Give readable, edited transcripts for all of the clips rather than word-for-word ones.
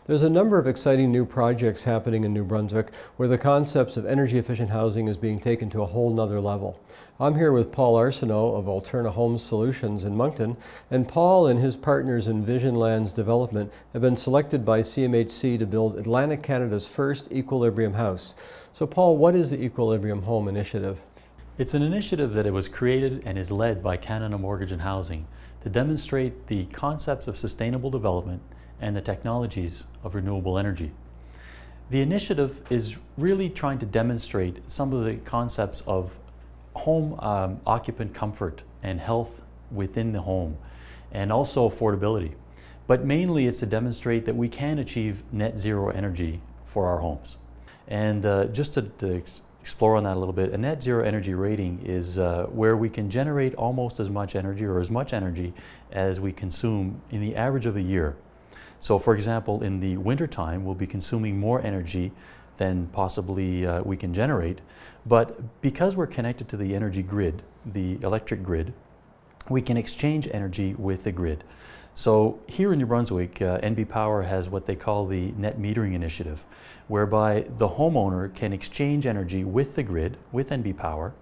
There's a number of exciting new projects happening in New Brunswick where the concepts of energy efficient housing is being taken to a whole nother level. I'm here with Paul Arsenault of Alterna Homes Solutions in Moncton, and Paul and his partners in Vision Lands Development have been selected by CMHC to build Atlantic Canada's first Equilibrium house. So Paul, what is the Equilibrium Home Initiative? It's an initiative that it was created and is led by Canada Mortgage and Housing to demonstrate the concepts of sustainable development and the technologies of renewable energy. The initiative is really trying to demonstrate some of the concepts of home occupant comfort and health within the home, and also affordability. But mainly it's to demonstrate that we can achieve net zero energy for our homes. And just to explore on that a little bit, a net zero energy rating is where we can generate almost as much energy or as much energy as we consume in the average of a year. So for example, in the wintertime, we'll be consuming more energy than possibly we can generate. But because we're connected to the energy grid, the electric grid, we can exchange energy with the grid. So here in New Brunswick, NB Power has what they call the net metering initiative, whereby the homeowner can exchange energy with the grid, with NB Power.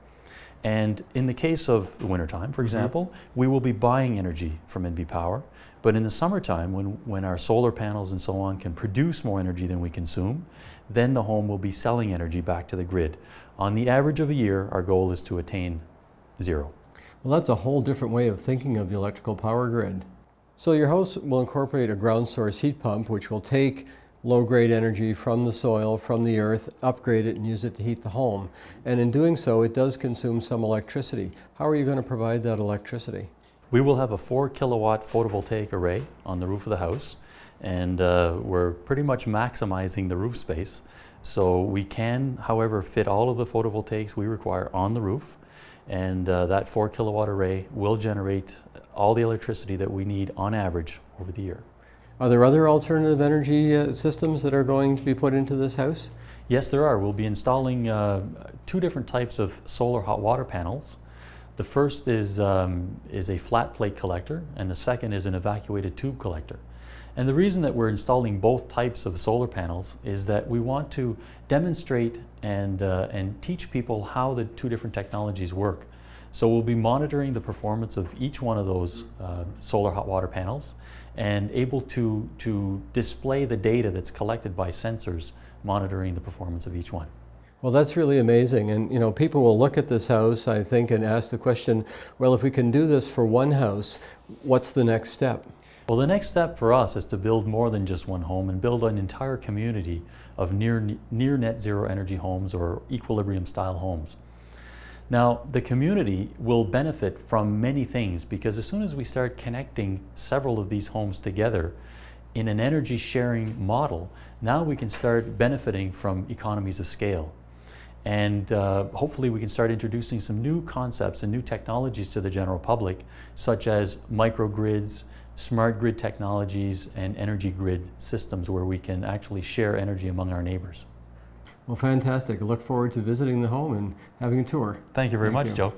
And in the case of the wintertime, for example, we will be buying energy from NB Power. But in the summertime, when our solar panels and so on can produce more energy than we consume, then the home will be selling energy back to the grid. On the average of a year, our goal is to attain zero. Well, that's a whole different way of thinking of the electrical power grid. So your house will incorporate a ground source heat pump, which will take low-grade energy from the soil, from the earth, upgrade it and use it to heat the home. And in doing so, it does consume some electricity. How are you going to provide that electricity? We will have a 4 kilowatt photovoltaic array on the roof of the house, and we're pretty much maximizing the roof space. So we can, however, fit all of the photovoltaics we require on the roof, and that 4 kilowatt array will generate all the electricity that we need on average over the year. Are there other alternative energy systems that are going to be put into this house? Yes, there are. We'll be installing 2 different types of solar hot water panels. The first is a flat plate collector, and the second is an evacuated tube collector. And the reason that we're installing both types of solar panels is that we want to demonstrate and teach people how the 2 different technologies work. So we'll be monitoring the performance of each one of those solar hot water panels and able to display the data that's collected by sensors monitoring the performance of each one. Well, that's really amazing. And, you know, people will look at this house, I think, and ask the question, well, if we can do this for one house, what's the next step? Well, the next step for us is to build more than just one home and build an entire community of near net zero energy homes or equilibrium style homes. Now, the community will benefit from many things because as soon as we start connecting several of these homes together in an energy sharing model, now we can start benefiting from economies of scale. And hopefully we can start introducing some new concepts and new technologies to the general public, such as microgrids, smart grid technologies, and energy grid systems where we can actually share energy among our neighbors. Well, fantastic. I look forward to visiting the home and having a tour. Thank you very much, Joe.